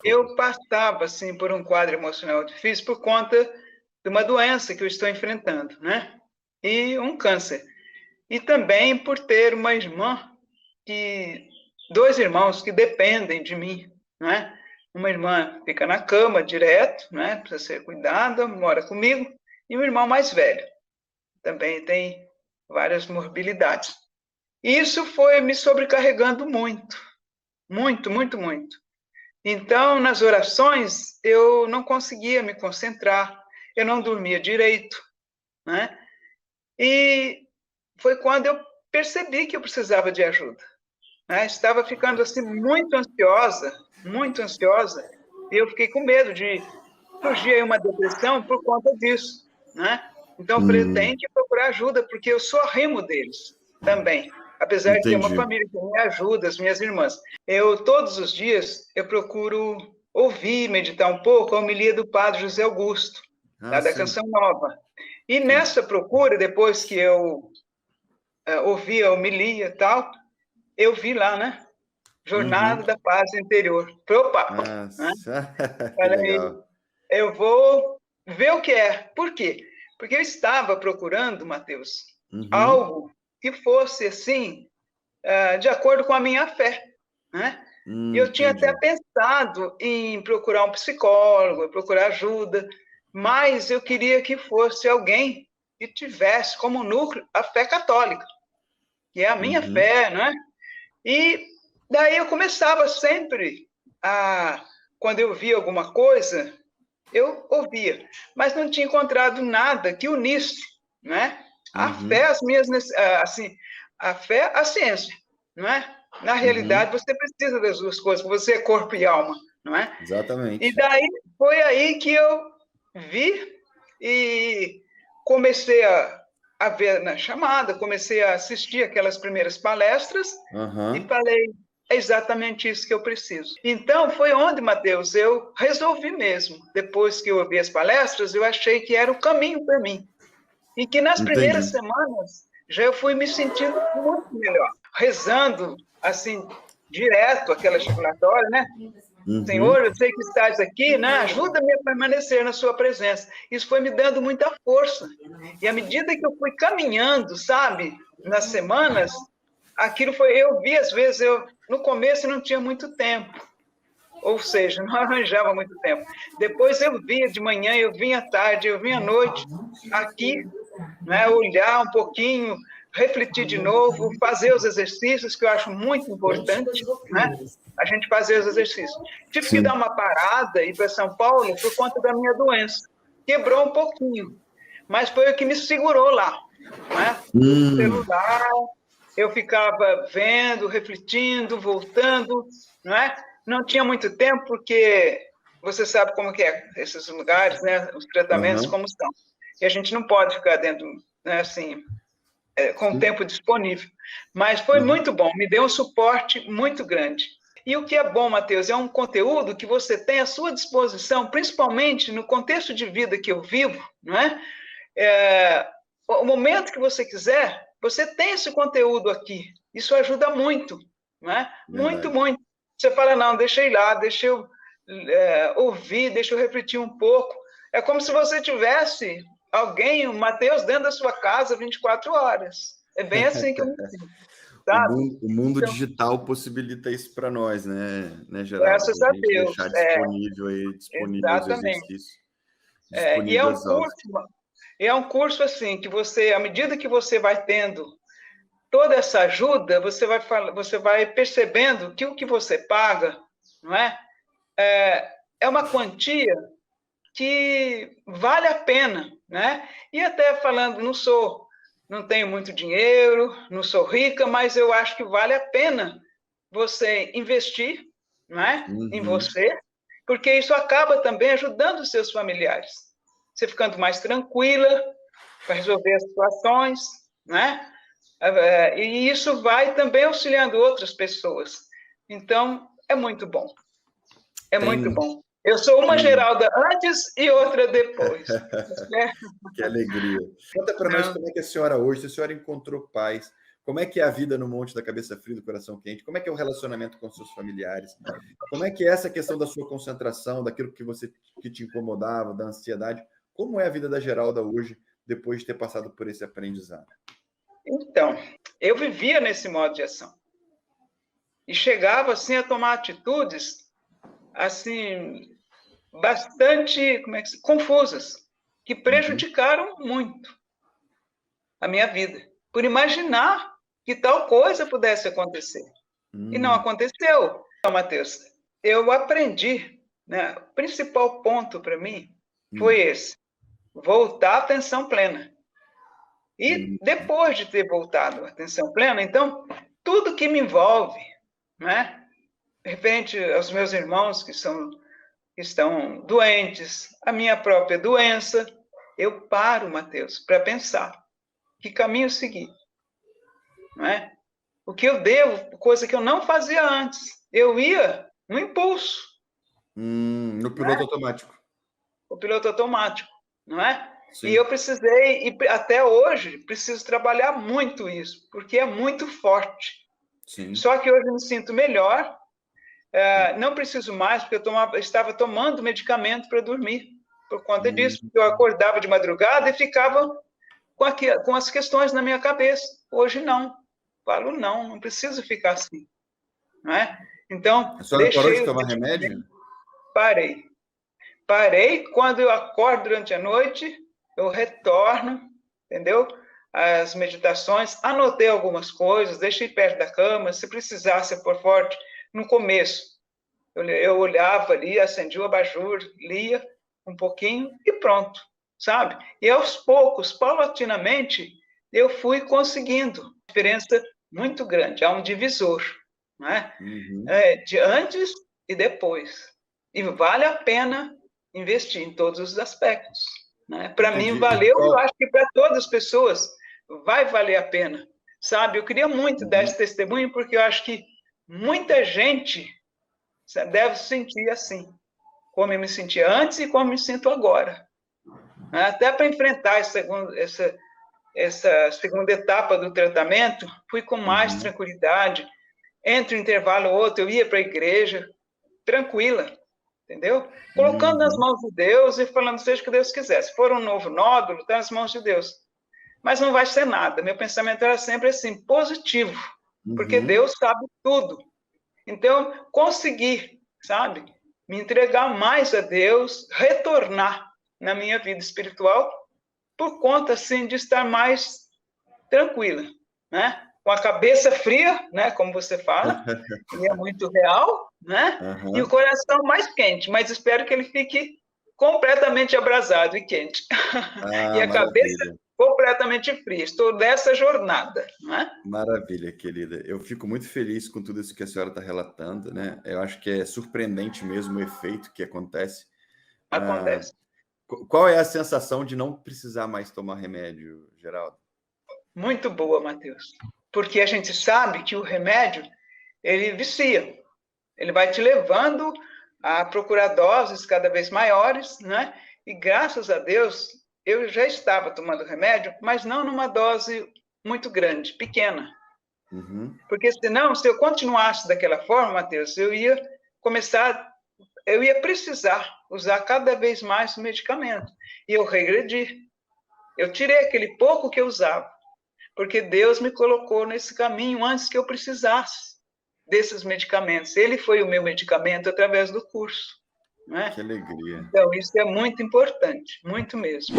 eu passava, assim, por um quadro emocional difícil por conta de uma doença que eu estou enfrentando, né? E um câncer. E também por ter uma irmã que... Dois irmãos que dependem de mim, né? Uma irmã fica na cama direto, né? Precisa ser cuidada, mora comigo. E um irmão mais velho. Também tem várias morbilidades. Isso foi me sobrecarregando muito. Muito, muito, muito. Então, nas orações, eu não conseguia me concentrar, eu não dormia direito, né? E foi quando eu percebi que eu precisava de ajuda, né? Estava ficando assim muito ansiosa, e eu fiquei com medo de surgir aí uma depressão por conta disso, né? Então, eu falei, tem que procurar ajuda, porque eu sou arrimo deles também. Apesar de ter uma Entendi. família que me ajuda, as minhas irmãs. Eu, todos os dias, eu procuro ouvir, meditar um pouco a homilia do Padre José Augusto, Ah, lá da sim. Canção Nova. E Sim. nessa procura, depois que eu ouvi a homilia e tal, eu vi lá, né? Jornada Uhum. da Paz Interior, pro Papa, Ah, né? que Falei, legal. eu vou ver o que é. Por quê? Porque eu estava procurando, Mateus, Uhum. algo que fosse assim, de acordo com a minha fé, né? E eu tinha até Entendi. pensado em procurar um psicólogo, procurar ajuda, mas eu queria que fosse alguém que tivesse como núcleo a fé católica, que é a minha Uhum. fé, né? E daí eu começava sempre quando eu via alguma coisa, eu ouvia, mas não tinha encontrado nada que unisse, né? A fé, Uhum. assim, a fé, a ciência, não é? Na realidade, Uhum. você precisa das duas coisas, você é corpo e alma, não é? E Exatamente. daí foi aí que eu vi e comecei a ver na chamada, comecei a assistir aquelas primeiras palestras e Aham. falei, é exatamente isso que eu preciso. Então, foi onde, Mateus, eu resolvi mesmo. Depois que eu ouvi as palestras, eu achei que era o caminho para mim. E que nas Entendi. primeiras semanas, já eu fui me sentindo muito melhor. Rezando, assim, direto, aquela ejaculatória, né? Uhum. Senhor, eu sei que estás aqui, né? Ajuda-me a permanecer na sua presença. Isso foi me dando muita força. E à medida que eu fui caminhando, sabe, nas semanas, aquilo foi, eu vi às vezes, no começo não tinha muito tempo, ou seja, não arranjava muito tempo. Depois eu via de manhã, eu vinha à tarde, eu vinha à noite, aqui, né, olhar um pouquinho, refletir de novo, fazer os exercícios, que eu acho muito importante, né? A gente fazer os exercícios. Tive que dar Sim. uma parada e ir para São Paulo por conta da minha doença. Quebrou um pouquinho, mas foi o que me segurou lá, né? No Hum. celular, eu ficava vendo, refletindo, voltando, não é? Não tinha muito tempo, porque você sabe como que é esses lugares, né? Os tratamentos Aham. como são. E a gente não pode ficar dentro, né, assim, com o Sim. tempo disponível. Mas foi Uhum. muito bom, me deu um suporte muito grande. E o que é bom, Matheus, é um conteúdo que você tem à sua disposição, principalmente no contexto de vida que eu vivo, não é? O momento que você quiser, você tem esse conteúdo aqui. Isso ajuda muito, não é? Muito, Verdade. muito. Você fala, não, deixa eu ir lá, deixa eu ouvir, deixa eu refletir um pouco. É como se você tivesse alguém, o Mateus, dentro da sua casa 24 horas. É bem assim que eu me sinto, sabe? O mundo Então, digital possibilita isso para nós, né, Geraldo? graças A a gente Deus. deixar disponível os Exatamente. exercícios, E é disponível um as aulas. curso, assim, que você, à medida que você vai tendo toda essa ajuda, você vai percebendo que o que você paga, não é? É uma quantia que vale a pena, né? E até falando, não tenho muito dinheiro, não sou rica, mas eu acho que vale a pena você investir, não é? Em Uhum. você, porque isso acaba também ajudando os seus familiares. Você ficando mais tranquila para resolver as situações, né? E isso vai também auxiliando outras pessoas. Então, é muito bom. É muito Tem, bom. Eu sou uma tem. Geralda antes e outra depois. Que alegria. Conta para nós Não, como é que a senhora hoje, se a senhora encontrou paz, Como é que é a vida no Monte da Cabeça Fria do Coração Quente? Como é que é o relacionamento com seus familiares? Como é que é essa questão da sua concentração, daquilo que te incomodava, da ansiedade? Como é a vida da Geralda hoje, depois de ter passado por esse aprendizado? Então, eu vivia nesse modo de ação. E chegava, assim, a tomar atitudes, assim, bastante, confusas, que prejudicaram muito a minha vida, por imaginar que tal coisa pudesse acontecer. E não aconteceu. Então, Mateus, eu aprendi, né? O principal ponto para mim foi esse: voltar à atenção plena. E depois de ter voltado à atenção plena, então, tudo que me envolve, né? Referente aos meus irmãos que estão doentes, a minha própria doença, eu paro, Mateus, para pensar que caminho seguir, não é? O que eu devo, coisa que eu não fazia antes. Eu ia no impulso. No piloto automático. O piloto automático, não é? Sim. E eu precisei, e até hoje, preciso trabalhar muito isso, porque é muito forte. Sim. Só que hoje eu me sinto melhor, não preciso mais, porque eu estava tomando medicamento para dormir, por conta disso. Eu acordava de madrugada e ficava com as questões na minha cabeça. Hoje não. Falo, não preciso ficar assim. Não é? Então, a senhora parou de tomar remédio? Parei. Quando eu acordo durante a noite, eu retorno, entendeu? As meditações, anotei algumas coisas, deixei perto da cama, se precisasse por forte. No começo, eu olhava ali, acendia o abajur, lia um pouquinho e pronto, sabe? E aos poucos, paulatinamente, eu fui conseguindo diferença muito grande, há um divisor, né? De antes e depois. E vale a pena investir em todos os aspectos. Né? Para mim, valeu, e eu acho que para todas as pessoas vai valer a pena. Sabe, eu queria muito dar esse testemunho, porque eu acho que muita gente deve se sentir assim, como eu me sentia antes e como me sinto agora. Até para enfrentar essa segunda etapa do tratamento, fui com mais tranquilidade. Entre um intervalo e outro, eu ia para a igreja, tranquila, entendeu? Colocando nas mãos de Deus e falando, seja o que Deus quiser. Se for um novo nódulo, está nas mãos de Deus. Mas não vai ser nada. Meu pensamento era sempre assim, positivo, porque Deus sabe tudo. Então, conseguir, sabe, me entregar mais a Deus, retornar na minha vida espiritual, por conta, assim, de estar mais tranquila, né? Com a cabeça fria, né? Como você fala, e é muito real, né? E o coração mais quente, mas espero que ele fique completamente abrasado e quente. E a cabeça completamente fria. Estou nessa jornada, né? Maravilha, querida. Eu fico muito feliz com tudo isso que a senhora está relatando, né? Eu acho que é surpreendente mesmo o efeito que acontece. Acontece. Qual é a sensação de não precisar mais tomar remédio, Geraldo? Muito boa, Matheus. Porque a gente sabe que o remédio, ele vicia. Ele vai te levando a procurar doses cada vez maiores, né? E graças a Deus, eu já estava tomando remédio, mas não numa dose muito grande, pequena. Porque senão, se eu continuasse daquela forma, Matheus, eu ia precisar usar cada vez mais o medicamento. E eu regredi. Eu tirei aquele pouco que eu usava, porque Deus me colocou nesse caminho antes que eu precisasse desses medicamentos. Ele foi o meu medicamento através do curso. Né? Que alegria. Então, isso é muito importante, muito mesmo.